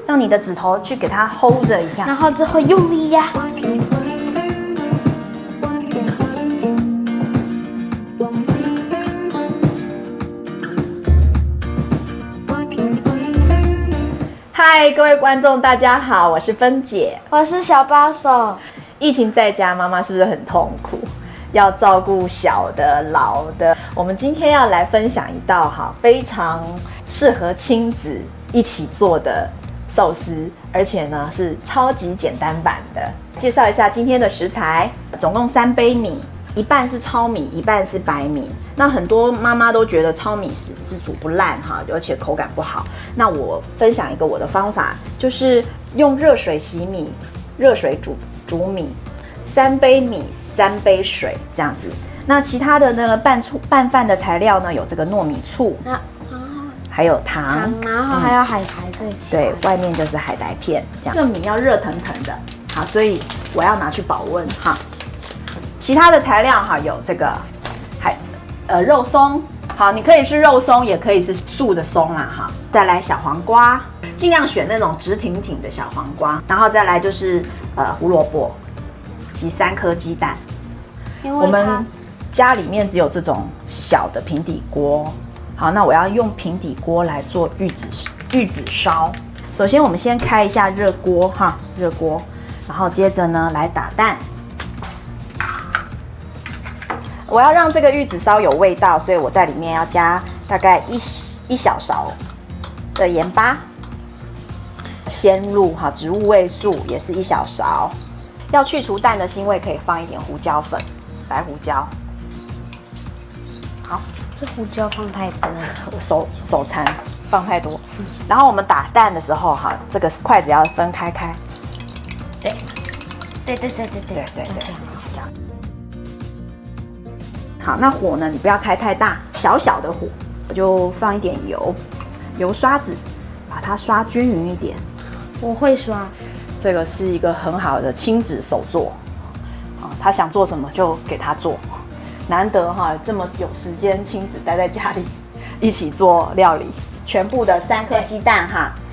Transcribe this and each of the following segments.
用你的指头去给它 hold 着一下，然后之后用力压。嗨，各位观众，大家好，我是芬姐，我是小帮手。疫情在家，妈妈是不是很痛苦？要照顾小的、老的。我们今天要来分享一道非常适合亲子一起做的寿司，而且呢是超级简单版的。介绍一下今天的食材，总共3杯米，一半是糙米，一半是白米。那很多妈妈都觉得糙米是煮不烂而且口感不好。那我分享一个我的方法，就是用热水洗米，热水煮米，3杯米3杯水这样子。那其他的那个拌饭的材料呢，有这个糯米醋，还有糖，然后还有海苔这些。对，外面就是海苔片这样。这个米要热腾腾的，好，所以我要拿去保温哈。其他的材料有这个肉松，好，你可以是肉松，也可以是素的松啦哈。再来小黄瓜，尽量选那种直挺挺的小黄瓜，然后再来就是胡萝卜及3颗鸡蛋。我们家里面只有这种小的平底锅，好，那我要用平底锅来做玉子烧。首先我们先开一下热锅哈，热锅，然后接着呢来打蛋。我要让这个玉子烧有味道，所以我在里面要加大概一小勺的盐巴，鲜露植物味素也是1小勺。要去除蛋的腥味，可以放一点胡椒粉，白胡椒。好，这胡椒放太多了，我手残，放太多。然后我们打蛋的时候这个筷子要分开。对。好，那火呢，你不要开太大，小小的火，我就放一点油刷子，把它刷均匀一点。我会刷，这个是一个很好的亲子手作，他想做什么就给他做，难得这么有时间亲子待在家里一起做料理。全部的3颗鸡蛋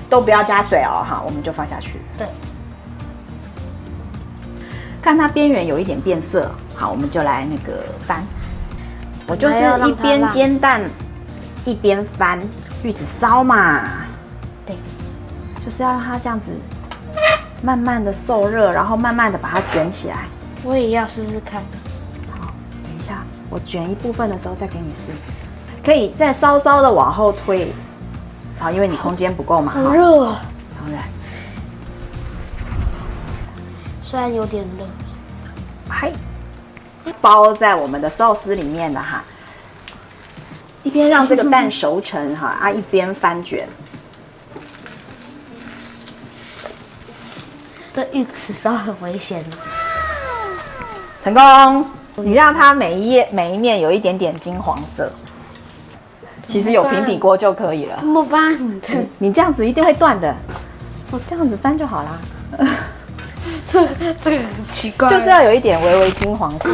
都不要加水我们就放下去。对。看它边缘有一点变色，好，我们就来那个翻。我就是一边煎蛋一边翻玉子烧嘛。对，就是要让它这样子慢慢的受热，然后慢慢的把它卷起来。我也要试试看。好，等一下，我卷一部分的时候再给你试。可以再稍稍的往后推，好，因为你空间不够嘛。好热哦。当然。虽然有点热。嗨。包在我们的寿司里面的一边让这个蛋熟成一边翻卷。这玉子烧很危险的。成功！你让它每一面有一点点金黄色。其实有平底锅就可以了。怎么翻？你这样子一定会断的。我这样子翻就好啦。这个很奇怪，就是要有一点微微金黄色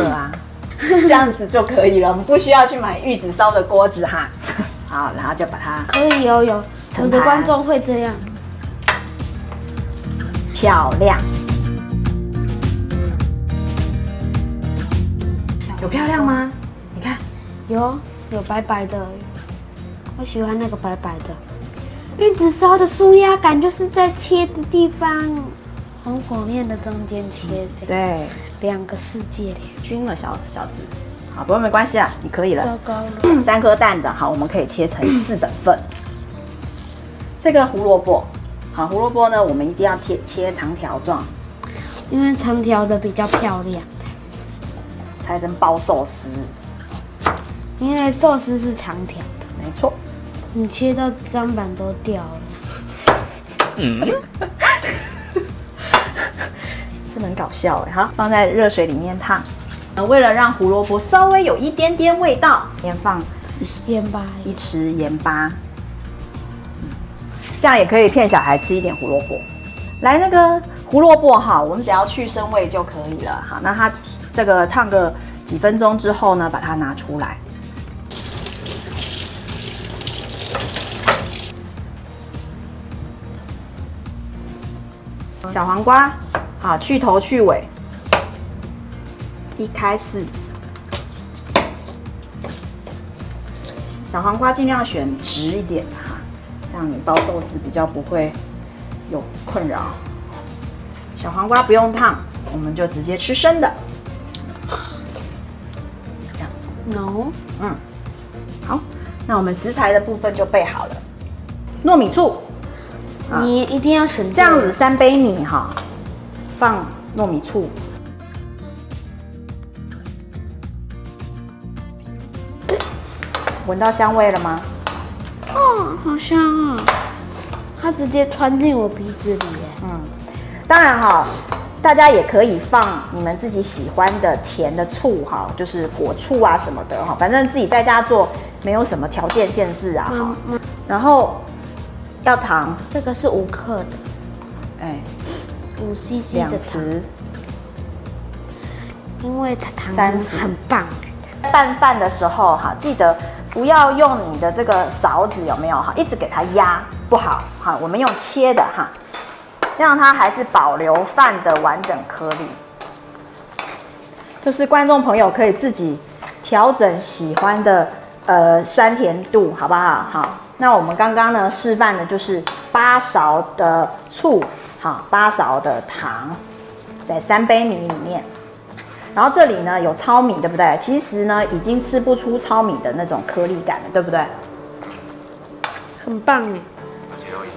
这样子就可以了。我们不需要去买玉子烧的锅子好，然后就把它可以有我的观众会这样，漂亮。有漂亮吗？你看，有白白的，我喜欢那个白白的。玉子烧的酥压感就是在切的地方。红火面的中间切的，对，2个世界均了小子，好，不过没关系你可以了。糟糕了，3颗蛋的，好，我们可以切成4等份。这个胡萝卜，好，胡萝卜呢，我们一定要切长条状，因为长条的比较漂亮，才能包寿司。因为寿司是长条的，没错。你切到砧板都掉了。这很搞笑好，放在热水里面烫。为了让胡萝卜稍微有一点点味道，先放盐巴1匙盐巴，这样也可以骗小孩吃一点胡萝卜。来，那个胡萝卜我们只要去生味就可以了。好，那它这个烫个几分钟之后呢，把它拿出来。小黄瓜，好，去头去尾，一开四。小黄瓜尽量选直一点的哈，这样你包寿司比较不会有困扰。小黄瓜不用烫，我们就直接吃生的。这样 No， 好，那我们食材的部分就备好了。糯米醋，你一定要选这样子3杯米哈，放糯米醋。闻到香味了吗？哦，好香啊！它直接穿进我鼻子里耶。当然哈，大家也可以放你们自己喜欢的甜的醋哈，就是果醋啊什么的哈，反正自己在家做没有什么条件限制啊哈。然后要糖，这个是5克的，哎，5cc ，2的糖，匙，因为它糖30很棒。拌饭的时候哈，记得不要用你的这个勺子有没有哈，一直给它压不好哈，我们用切的哈，让它还是保留饭的完整颗粒。就是观众朋友可以自己调整喜欢的酸甜度，好不好？好，那我们刚刚呢示范的就是8勺的醋，好，8勺的糖，在3杯米里面。然后这里呢有糙米，对不对？其实呢已经吃不出糙米的那种颗粒感了，对不对？很棒哎！也有营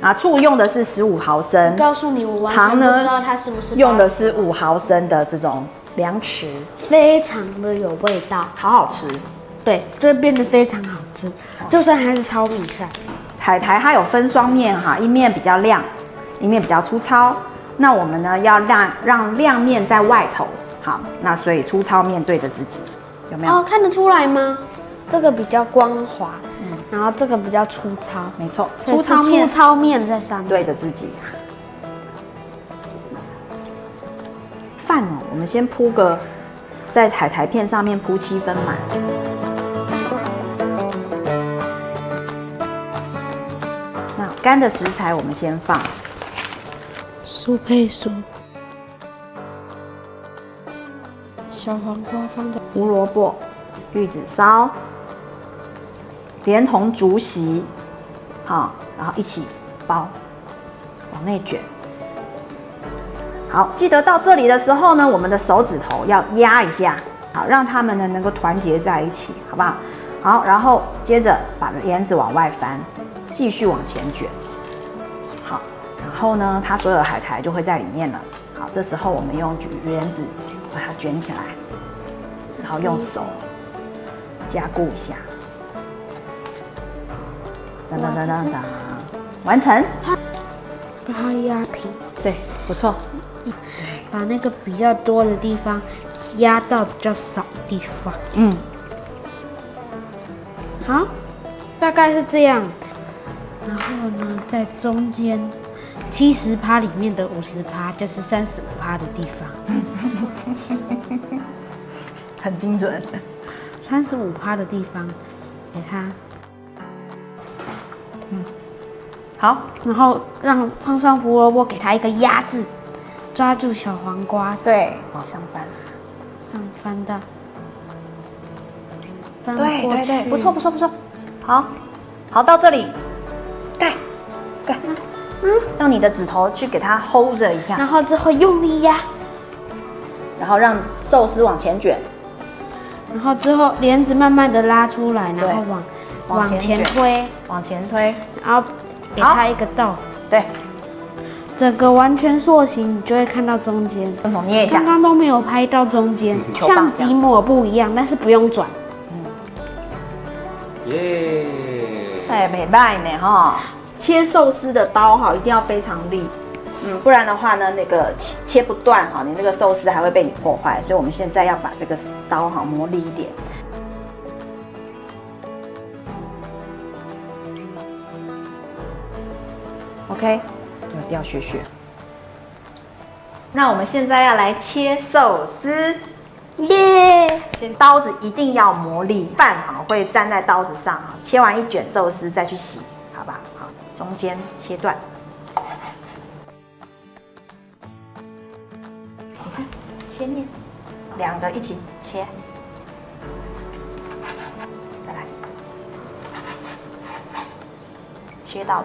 养。醋用的是15毫升，告诉你，我完糖呢全不知道它是不是用的是5毫升的这种量匙，非常的有味道，好好吃。对，就变得非常好吃，就算还是糙米饭。海苔它有分双面哈，一面比较亮，一面比较粗糙。那我们呢要让亮面在外头，好，那所以粗糙面对着自己，有没有？哦，看得出来吗？这个比较光滑，然后这个比较粗糙，没错，粗糙面在上面对着自己。饭哦，我们先铺个在海苔片上面铺7分满。那干的食材我们先放。酥配酥，小黄瓜放在胡萝卜、玉子烧，连同竹席，好，然后一起包，往内卷。好，记得到这里的时候呢，我们的手指头要压一下，好，让它们呢能够团结在一起，好不好？好，然后接着把帘子往外翻，继续往前卷。好，然后呢，它所有的海苔就会在里面了。好，这时候我们用帘子把它卷起来，然后用手加固一下，噔噔噔噔噔，完成。把它压平，对，不错。把那个比较多的地方压到比较少的地方。好，大概是这样。然后呢，在中间70%里面的50%就是35%的地方，很精准。35%的地方给它，好，然后放上胡萝卜，给它一个压制，抓住小黄瓜，对，往上翻。翻到，翻对过去对对，不错不错不错。好，好，到这里，盖，让你的指头去给它 hold 着一下，然后之后用力压，然后让寿司往前卷，然后之后帘子慢慢的拉出来，对然后往前卷推，往前推，然后给它一个豆腐，对，整个完全塑形，你就会看到中间。用手捏一下刚，刚都没有拍到中间，球棒像即抹布一样，但是不用转。耶！哎，没败呢哈。切寿司的刀哈，一定要非常利，不然的话呢，那个切不断哈，你那个寿司还会被你破坏。所以我们现在要把这个刀哈磨利一点。OK， 有掉屑屑。那我们现在要来切寿司，耶！先刀子一定要磨利，饭哈会粘在刀子上哈。切完一卷寿司再去洗，好吧？好，中间切断。切面，两个一起切，再来切到。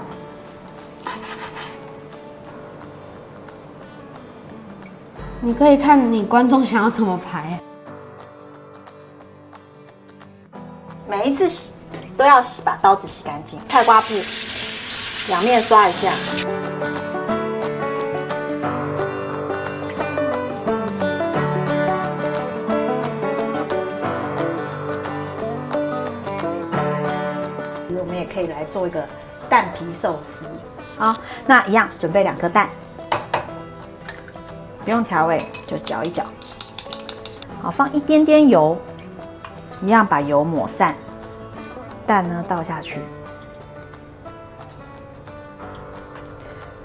你可以看你观众想要怎么排。每一次洗都要把刀子洗干净，菜瓜布两面刷一下。我们也可以来做一个蛋皮寿司。好，那一样准备2颗蛋，不用调味，就搅一搅。好，放一点点油，一样把油抹散。蛋呢倒下去，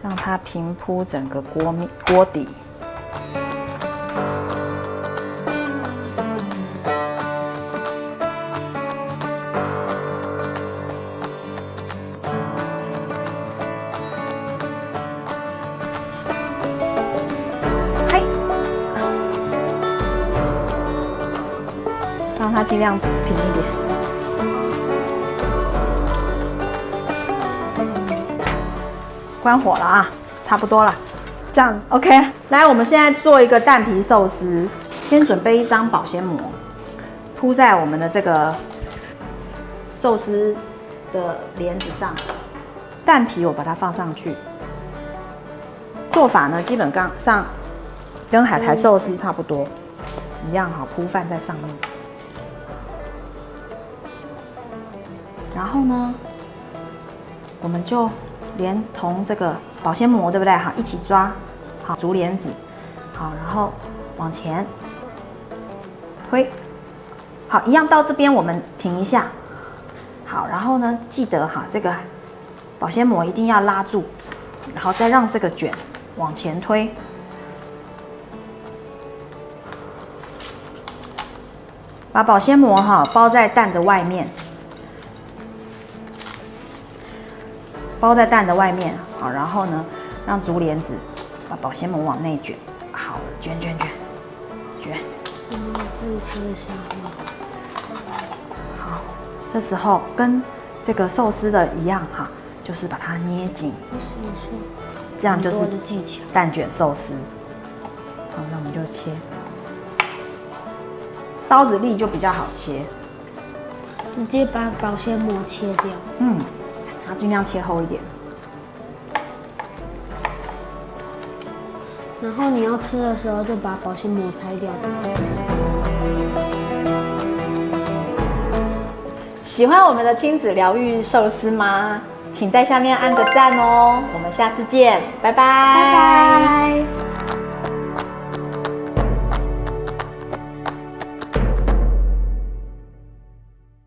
让它平铺整个锅底。让它尽量平一点。关火了啊，差不多了。这样 OK。来，我们现在做一个蛋皮寿司。先准备一张保鲜膜，铺在我们的这个寿司的帘子上。蛋皮我把它放上去。做法呢，基本上跟海苔寿司差不多，一样好铺饭在上面。然后呢，我们就连同这个保鲜膜，对不对？好，一起抓，好，竹帘子，好，然后往前推，好，一样到这边我们停一下，好，然后呢，记得哈，这个保鲜膜一定要拉住，然后再让这个卷往前推，把保鲜膜哈包在蛋的外面。包在蛋的外面，好，然后呢，让竹帘子把保鲜膜往内卷，好，卷。好，这时候跟这个寿司的一样哈，就是把它捏紧，这样就是蛋卷寿司。好，那我们就切，刀子力就比较好切，直接把保鲜膜切掉。然后尽量切厚一点。然后你要吃的时候就把保鲜膜拆掉。喜欢我们的亲子疗愈寿司吗？请在下面按个赞哦。我们下次见，拜拜。拜拜。